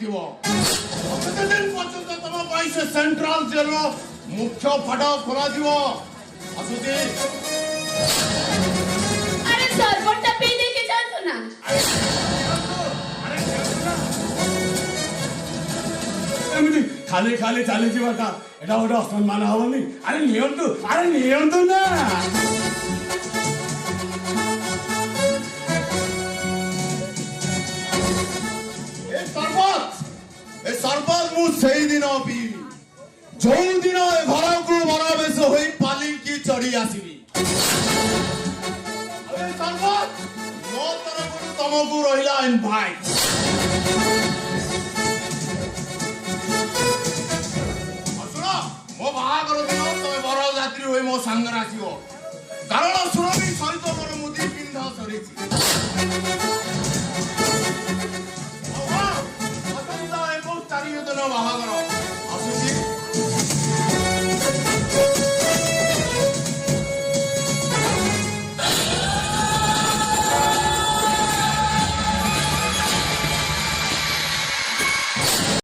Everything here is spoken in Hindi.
दिन पर्यंत तुम पैसे सेंट्रल जेल मुख्य फाटक खोल आसुची अरे सरपंच पी देके जातो ना खाली खाली चली जा एटा गोटे असम्मान हेनी अरे नियंतु ना सरबत मुझे दिन पीबी जो दिन ए घर को बरबेश हो पालिकी चढ़ी आसबी सरबत मो तरफ तुमको रहा इनभाइट शुण मो बाहागर दिन तुम बर जात्री हो मो सांगे आसो